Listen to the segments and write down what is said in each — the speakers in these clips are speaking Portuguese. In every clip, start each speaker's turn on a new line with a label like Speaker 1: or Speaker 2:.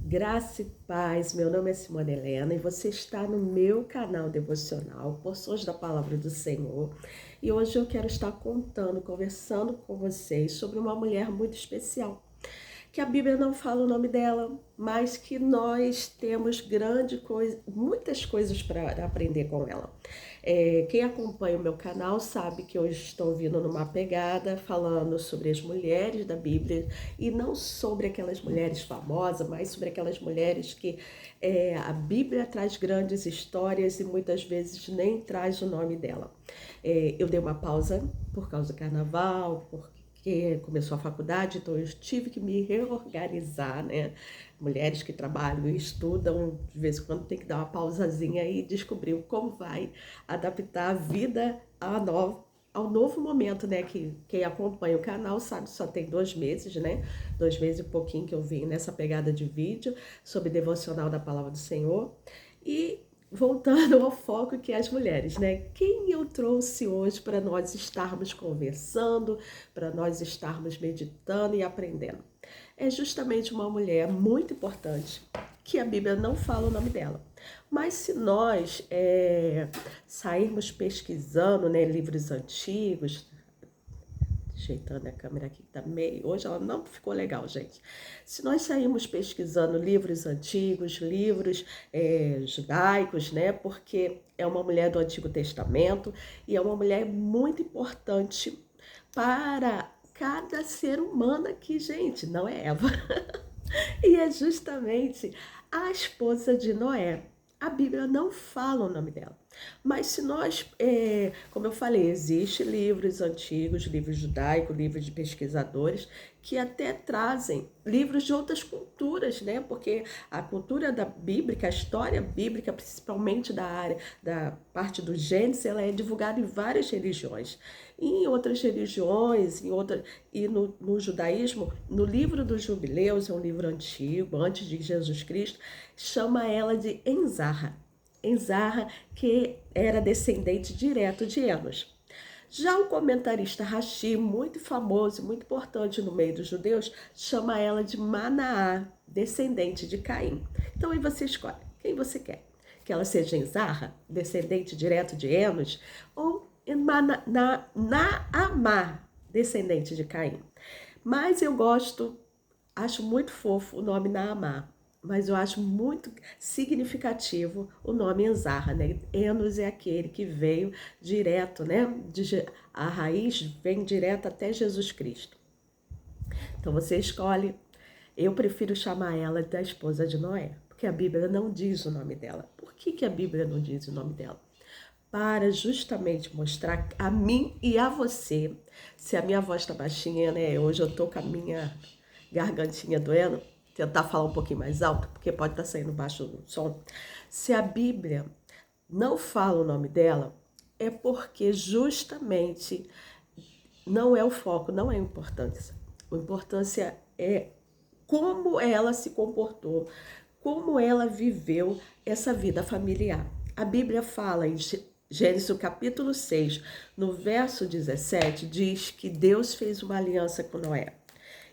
Speaker 1: Graça e paz, meu nome é Simone Helena e você está no meu canal devocional Porções da Palavra do Senhor. E hoje eu quero estar conversando com vocês sobre uma mulher muito especial, que a Bíblia não fala o nome dela, mas que nós temos muitas coisas para aprender com ela. Quem acompanha o meu canal sabe que hoje estou vindo numa pegada falando sobre as mulheres da Bíblia e não sobre aquelas mulheres famosas, mas sobre aquelas mulheres que a Bíblia traz grandes histórias e muitas vezes nem traz o nome dela. Eu dei uma pausa por causa do carnaval, porque começou a faculdade, então eu tive que me reorganizar, né? Mulheres que trabalham e estudam, de vez em quando tem que dar uma pausazinha e descobrir como vai adaptar a vida ao novo momento, né? Que quem acompanha o canal sabe, só tem 2 meses, né? 2 meses e pouquinho que eu vim nessa pegada de vídeo sobre devocional da Palavra do Senhor. E voltando ao foco que é as mulheres, né? Quem eu trouxe hoje para nós estarmos conversando, para nós estarmos meditando e aprendendo? É justamente uma mulher muito importante, que a Bíblia não fala o nome dela. Mas se nós sairmos pesquisando, né, livros antigos, ajeitando a câmera aqui também. Hoje ela não ficou legal, gente. Se nós sairmos pesquisando livros antigos, livros judaicos, né? Porque é uma mulher do Antigo Testamento e é uma mulher muito importante para cada ser humano aqui, gente. Não é Eva. E é justamente a esposa de Noé. A Bíblia não fala o nome dela. Mas se nós, como eu falei, existem livros antigos, livros judaicos, livros de pesquisadores, que até trazem livros de outras culturas, né? Porque a cultura da bíblica, a história bíblica, principalmente da área, da parte do Gênesis, ela é divulgada em várias religiões. E em outras religiões, e no judaísmo, no livro dos Jubileus, é um livro antigo, antes de Jesus Cristo, chama ela de Enzarra. Enzarra, que era descendente direto de Enos. Já o comentarista Rashi, muito famoso, muito importante no meio dos judeus, chama ela de Manaá, descendente de Caim. Então aí você escolhe quem você quer. Que ela seja Enzarra, descendente direto de Enos, ou Naamá, descendente de Caim. Mas eu acho muito fofo o nome Naamá, mas eu acho muito significativo o nome Enzarra, né? Enos é aquele que veio direto, né? A raiz vem direto até Jesus Cristo. Então você escolhe. Eu prefiro chamar ela da esposa de Noé, porque a Bíblia não diz o nome dela. Por que a Bíblia não diz o nome dela? Para justamente mostrar a mim e a você, se a minha voz tá baixinha, né? Hoje eu tô com a minha gargantinha doendo, tentar falar um pouquinho mais alto, porque pode estar saindo baixo o som. Se a Bíblia não fala o nome dela, é porque justamente não é o foco, não é a importância. A importância é como ela se comportou, como ela viveu essa vida familiar. A Bíblia fala em Gênesis capítulo 6, no verso 17, diz que Deus fez uma aliança com Noé.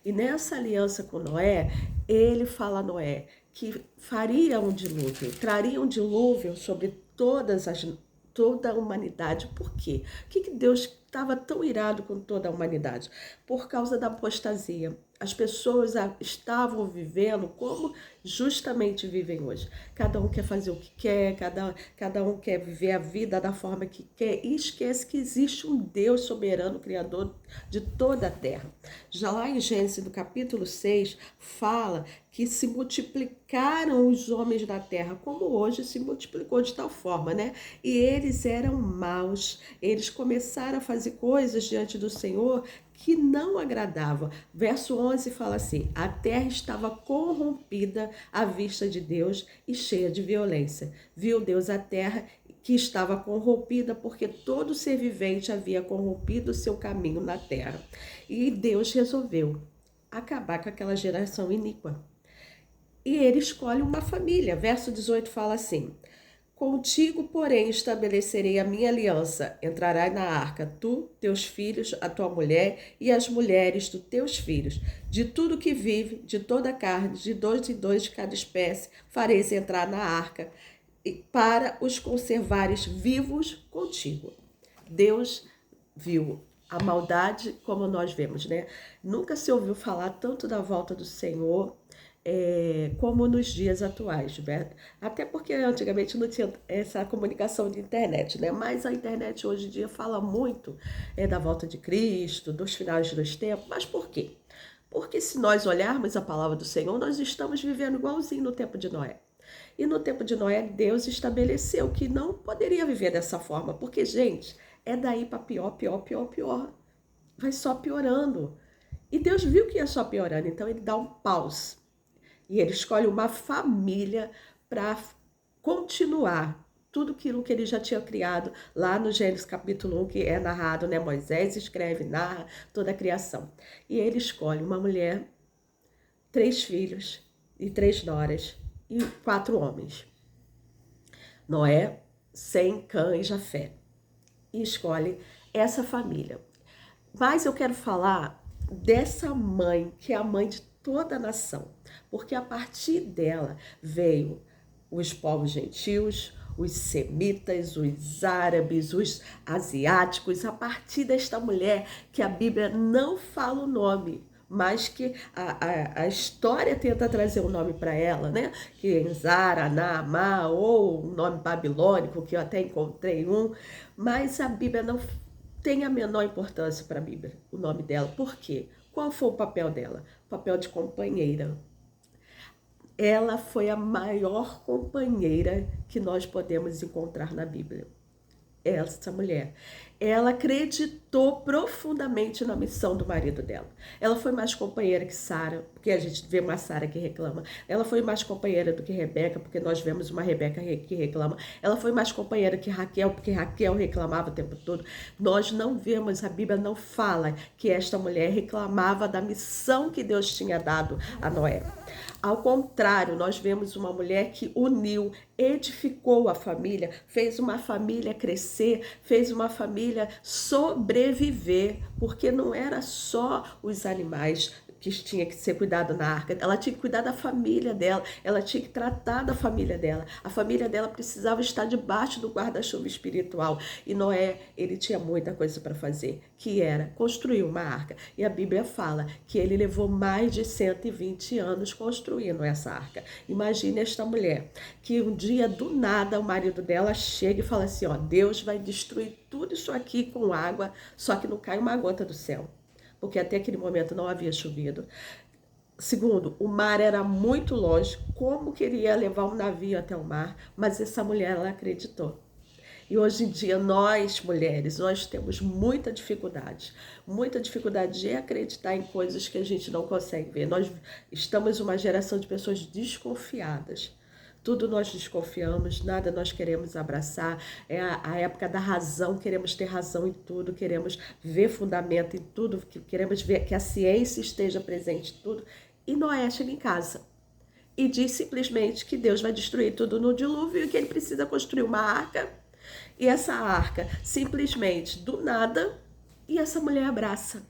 Speaker 1: E nessa aliança com Noé, ele fala a Noé que faria um dilúvio, traria um dilúvio sobre toda a humanidade. Por quê? Por que Deus estava tão irado com toda a humanidade? Por causa da apostasia. As pessoas estavam vivendo como justamente vivem hoje. Cada um quer fazer o que quer, cada um quer viver a vida da forma que quer e esquece que existe um Deus soberano, criador de toda a terra. Já lá em Gênesis, no capítulo 6, fala que se multiplicaram os homens da terra, como hoje se multiplicou de tal forma, né? E eles eram maus, eles começaram a fazer coisas diante do Senhor que não agradava. Verso 11 fala assim: a terra estava corrompida à vista de Deus e cheia de violência. Viu Deus a terra que estava corrompida, porque todo ser vivente havia corrompido o seu caminho na terra. E Deus resolveu acabar com aquela geração iníqua. E ele escolhe uma família. Verso 18 fala assim: contigo, porém, estabelecerei a minha aliança. Entrarás na arca, tu, teus filhos, a tua mulher e as mulheres dos teus filhos. De tudo que vive, de toda a carne, de 2 em 2 de cada espécie, fareis entrar na arca, para os conservares vivos contigo. Deus viu a maldade como nós vemos, né? Nunca se ouviu falar tanto da volta do Senhor como nos dias atuais, né? Até porque antigamente não tinha essa comunicação de internet, né? Mas a internet hoje em dia fala muito da volta de Cristo, dos finais dos tempos. Mas por quê? Porque se nós olharmos a palavra do Senhor, nós estamos vivendo igualzinho no tempo de Noé. E no tempo de Noé, Deus estabeleceu que não poderia viver dessa forma, porque, gente, é daí para pior, pior, pior, pior. Vai só piorando. E Deus viu que ia só piorando, então ele dá um pause. E ele escolhe uma família para continuar tudo aquilo que ele já tinha criado lá no Gênesis capítulo 1, que é narrado, né? Moisés escreve, narra toda a criação. E ele escolhe uma mulher, 3 filhos e 3 noras e 4 homens. Noé, Sem, Cã e Jafé. E escolhe essa família. Mas eu quero falar dessa mãe, que é a mãe de toda a nação, porque a partir dela veio os povos gentios, os semitas, os árabes, os asiáticos, a partir desta mulher que a Bíblia não fala o nome, mas que a história tenta trazer um nome para ela, né? Que é Zara, Naamá, ou um nome babilônico, que eu até encontrei um, mas a Bíblia não tem a menor importância para a Bíblia, o nome dela. Por quê? Qual foi o papel dela? O papel de companheira. Ela foi a maior companheira que nós podemos encontrar na Bíblia. Essa mulher, ela acreditou profundamente na missão do marido dela. Ela foi mais companheira que Sara, porque a gente vê uma Sara que reclama. Ela foi mais companheira do que Rebeca, porque nós vemos uma Rebeca que reclama. Ela foi mais companheira que Raquel, porque Raquel reclamava o tempo todo. Nós não vemos, a Bíblia não fala que esta mulher reclamava da missão que Deus tinha dado a Noé. Ao contrário, nós vemos uma mulher que uniu, edificou a família, fez uma família crescer, fez uma família sobreviver, porque não era só os animais que tinha que ser cuidado na arca, ela tinha que cuidar da família dela, ela tinha que tratar da família dela, a família dela precisava estar debaixo do guarda-chuva espiritual, e Noé, ele tinha muita coisa para fazer, que era construir uma arca, e a Bíblia fala que ele levou mais de 120 anos construindo essa arca. Imagine esta mulher, que um dia do nada o marido dela chega e fala assim, ó, Deus vai destruir tudo isso aqui com água, só que não cai uma gota do céu, porque até aquele momento não havia chovido. Segundo, o mar era muito longe, como queria levar um navio até o mar? Mas essa mulher, ela acreditou. E hoje em dia, nós, mulheres, nós temos muita dificuldade de acreditar em coisas que a gente não consegue ver. Nós estamos uma geração de pessoas desconfiadas. Tudo nós desconfiamos, nada nós queremos abraçar, é a época da razão, queremos ter razão em tudo, queremos ver fundamento em tudo, queremos ver que a ciência esteja presente em tudo. E Noé chega em casa e diz simplesmente que Deus vai destruir tudo no dilúvio e que ele precisa construir uma arca. E essa arca, simplesmente, do nada, e essa mulher abraça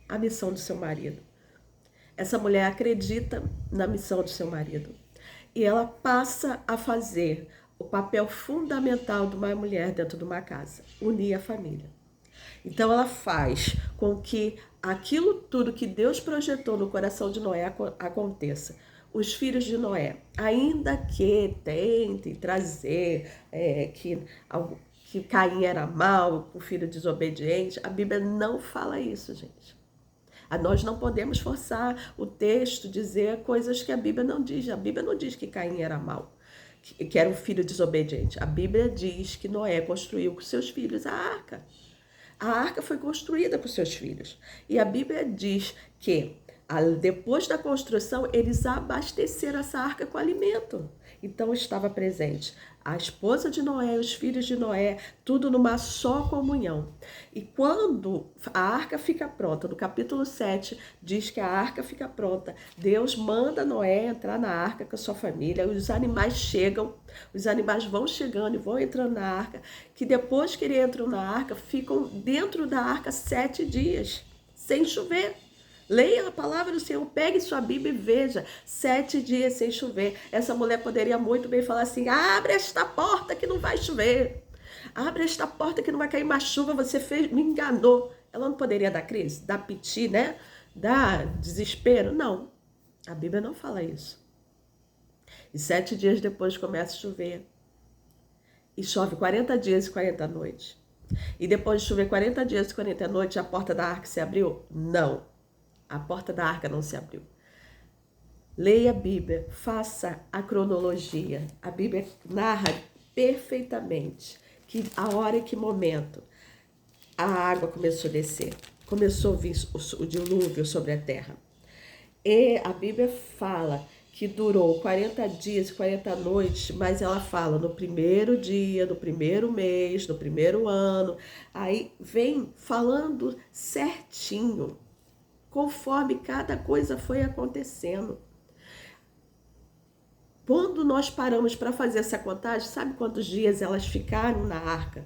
Speaker 1: a missão do seu marido. Essa mulher acredita na missão do seu marido. E ela passa a fazer o papel fundamental de uma mulher dentro de uma casa, unir a família. Então ela faz com que aquilo tudo que Deus projetou no coração de Noé aconteça. Os filhos de Noé, ainda que tentem trazer que Caim era mau, o filho desobediente, a Bíblia não fala isso, gente. Nós não podemos forçar o texto, dizer coisas que a Bíblia não diz. A Bíblia não diz que Caim era mau, que era um filho desobediente. A Bíblia diz que Noé construiu com seus filhos a arca. A arca foi construída com seus filhos. E a Bíblia diz que depois da construção, eles abasteceram essa arca com alimento. Então estava presente a esposa de Noé, os filhos de Noé, tudo numa só comunhão. E quando a arca fica pronta, no capítulo 7, diz que a arca fica pronta. Deus manda Noé entrar na arca com a sua família, os animais chegam, os animais vão chegando e vão entrando na arca, que depois que eles entram na arca, ficam dentro da arca 7 dias, sem chover. Leia a palavra do Senhor, pegue sua Bíblia e veja. 7 dias sem chover. Essa mulher poderia muito bem falar assim: abre esta porta que não vai chover. Abre esta porta que não vai cair mais chuva, você me enganou. Ela não poderia dar crise, dar piti, né? Dar desespero? Não. A Bíblia não fala isso. E 7 dias depois começa a chover. E chove 40 dias e 40 noites. E depois de chover 40 dias e 40 noites, a porta da arca se abriu? Não. A porta da arca não se abriu. Leia a Bíblia, faça a cronologia. A Bíblia narra perfeitamente que a hora e que momento a água começou a descer. Começou a vir o dilúvio sobre a terra. E a Bíblia fala que durou 40 dias e 40 noites, mas ela fala no primeiro dia, no primeiro mês, no primeiro ano. Aí vem falando certinho, conforme cada coisa foi acontecendo. Quando nós paramos para fazer essa contagem, sabe quantos dias elas ficaram na arca?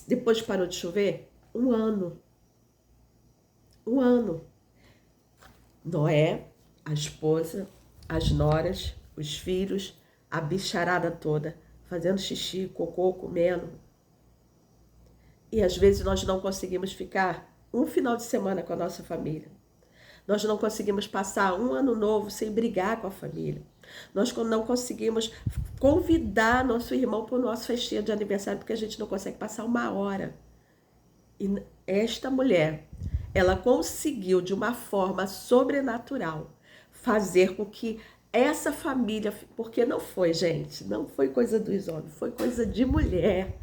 Speaker 1: Depois que parou de chover? 1 ano. 1 ano. Noé, a esposa, as noras, os filhos, a bicharada toda, fazendo xixi, cocô, comendo. E às vezes nós não conseguimos ficar um final de semana com a nossa família. Nós não conseguimos passar um ano novo sem brigar com a família. Nós não conseguimos convidar nosso irmão para o nosso festinha de aniversário porque a gente não consegue passar 1 hora. E esta mulher, ela conseguiu de uma forma sobrenatural fazer com que essa família, porque não foi, gente, não foi coisa dos homens, foi coisa de mulher.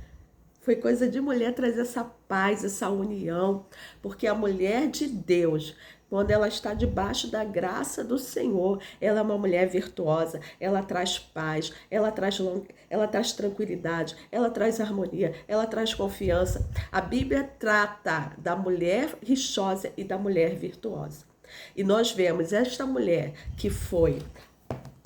Speaker 1: Foi coisa de mulher trazer essa paz, essa união, porque a mulher de Deus, quando ela está debaixo da graça do Senhor, ela é uma mulher virtuosa, ela traz paz, ela traz tranquilidade, ela traz harmonia, ela traz confiança. A Bíblia trata da mulher rixosa e da mulher virtuosa. E nós vemos esta mulher que foi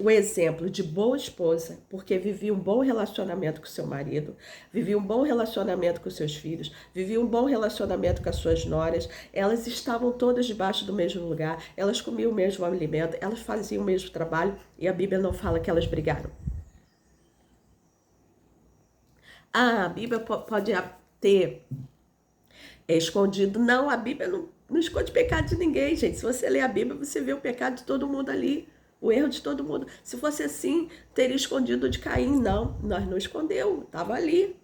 Speaker 1: o exemplo de boa esposa, porque vivia um bom relacionamento com seu marido, vivia um bom relacionamento com seus filhos, vivia um bom relacionamento com as suas noras, elas estavam todas debaixo do mesmo lugar, elas comiam o mesmo alimento, elas faziam o mesmo trabalho, e a Bíblia não fala que elas brigaram. A Bíblia pode ter escondido. Não, a Bíblia não esconde pecado de ninguém, gente. Se você lê a Bíblia, você vê o pecado de todo mundo ali. O erro de todo mundo. Se fosse assim, teria escondido de Caim. Não, nós não escondeu, estava ali.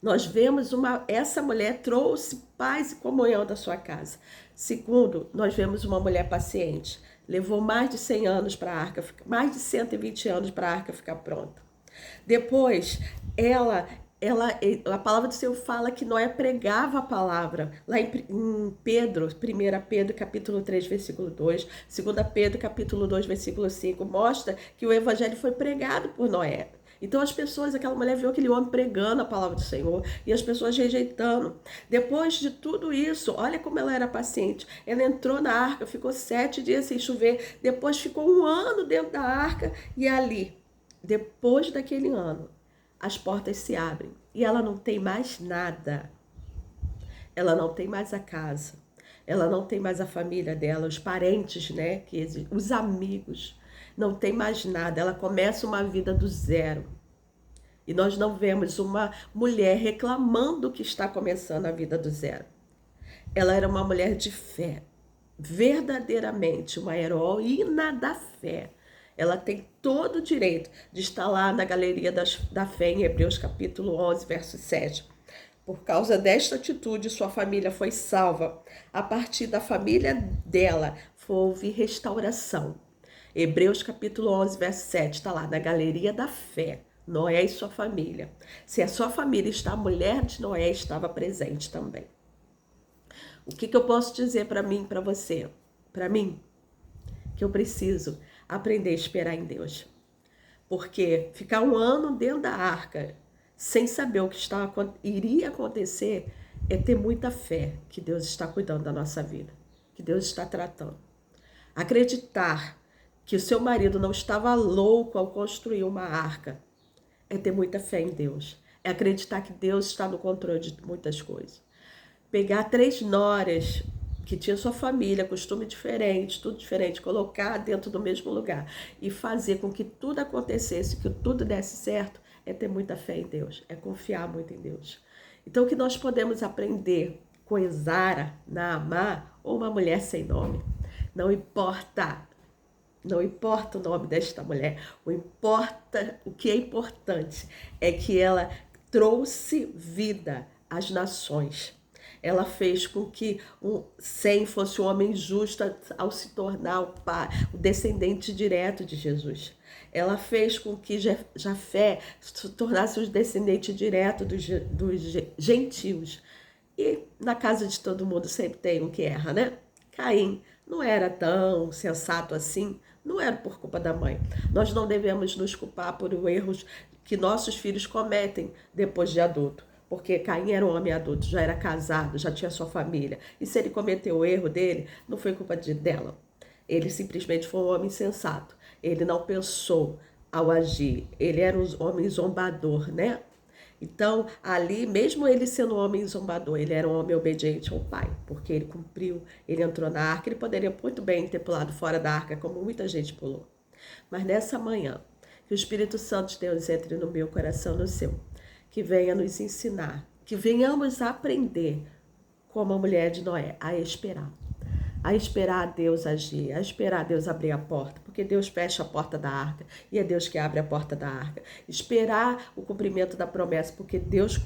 Speaker 1: Nós vemos essa mulher trouxe paz e comunhão da sua casa. Segundo, nós vemos uma mulher paciente. Levou mais de 100 anos para a arca, mais de 120 anos para a arca ficar pronta. Depois, a palavra do Senhor fala que Noé pregava a palavra, lá em Pedro, 1 Pedro capítulo 3, versículo 2, 2 Pedro capítulo 2, versículo 5, mostra que o evangelho foi pregado por Noé. Então as pessoas, aquela mulher viu aquele homem pregando a palavra do Senhor e as pessoas rejeitando. Depois de tudo isso, olha como ela era paciente. Ela entrou na arca, ficou 7 dias sem chover, depois ficou 1 ano dentro da arca e ali, depois daquele ano, as portas se abrem e ela não tem mais nada. Ela não tem mais a casa. Ela não tem mais a família dela, os parentes, né? Os amigos. Não tem mais nada. Ela começa uma vida do zero. E nós não vemos uma mulher reclamando que está começando a vida do zero. Ela era uma mulher de fé. Verdadeiramente uma heroína da fé. Ela tem todo o direito de estar lá na galeria da fé em Hebreus capítulo 11, verso 7. Por causa desta atitude, sua família foi salva. A partir da família dela, houve restauração. Hebreus capítulo 11, verso 7, está lá na galeria da fé. Noé e sua família. Se a sua família está, a mulher de Noé estava presente também. O que eu posso dizer para mim, para você? Para mim, que eu preciso aprender a esperar em Deus. Porque ficar 1 ano dentro da arca, sem saber o que iria acontecer, é ter muita fé que Deus está cuidando da nossa vida, que Deus está tratando. Acreditar que o seu marido não estava louco ao construir uma arca, é ter muita fé em Deus. É acreditar que Deus está no controle de muitas coisas. Pegar 3 noras que tinha sua família, costume diferente, tudo diferente, colocar dentro do mesmo lugar e fazer com que tudo acontecesse, que tudo desse certo, é ter muita fé em Deus, é confiar muito em Deus. Então, o que nós podemos aprender com Ezara, Naamá, ou uma mulher sem nome, não importa. Não importa o nome desta mulher, o que é importante é que ela trouxe vida às nações. Ela fez com que Sem fosse um homem justo ao se tornar o descendente direto de Jesus. Ela fez com que Jafé se tornasse o descendente direto dos gentios. E na casa de todo mundo sempre tem um que erra, né? Caim não era tão sensato assim, não era por culpa da mãe. Nós não devemos nos culpar por erros que nossos filhos cometem depois de adulto. Porque Caim era um homem adulto, já era casado, já tinha sua família. E se ele cometeu o erro dele, não foi culpa dela. Ele simplesmente foi um homem sensato. Ele não pensou ao agir. Ele era um homem zombador, né? Então, ali, mesmo ele sendo um homem zombador, ele era um homem obediente ao pai, porque ele cumpriu, ele entrou na arca, ele poderia muito bem ter pulado fora da arca, como muita gente pulou. Mas nessa manhã, que o Espírito Santo de Deus entre no meu coração, no seu, que venha nos ensinar, que venhamos aprender, como a mulher de Noé, a esperar a Deus agir, a esperar a Deus abrir a porta, porque Deus fecha a porta da arca e é Deus que abre a porta da arca. Esperar o cumprimento da promessa, porque Deus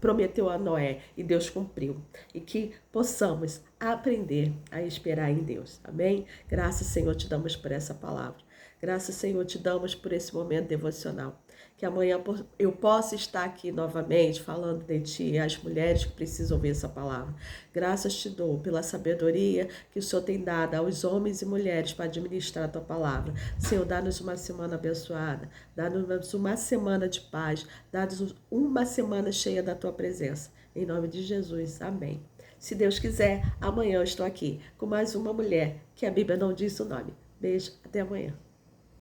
Speaker 1: prometeu a Noé e Deus cumpriu. E que possamos aprender a esperar em Deus. Amém? Graças, Senhor, te damos por essa palavra. Graças, Senhor, te damos por esse momento devocional. Que amanhã eu possa estar aqui novamente falando de ti e as mulheres que precisam ouvir essa palavra. Graças te dou pela sabedoria que o Senhor tem dado aos homens e mulheres para administrar a tua palavra. Senhor, dá-nos uma semana abençoada, dá-nos uma semana de paz, dá-nos uma semana cheia da tua presença. Em nome de Jesus, amém. Se Deus quiser, amanhã eu estou aqui com mais uma mulher que a Bíblia não diz o nome. Beijo, até amanhã.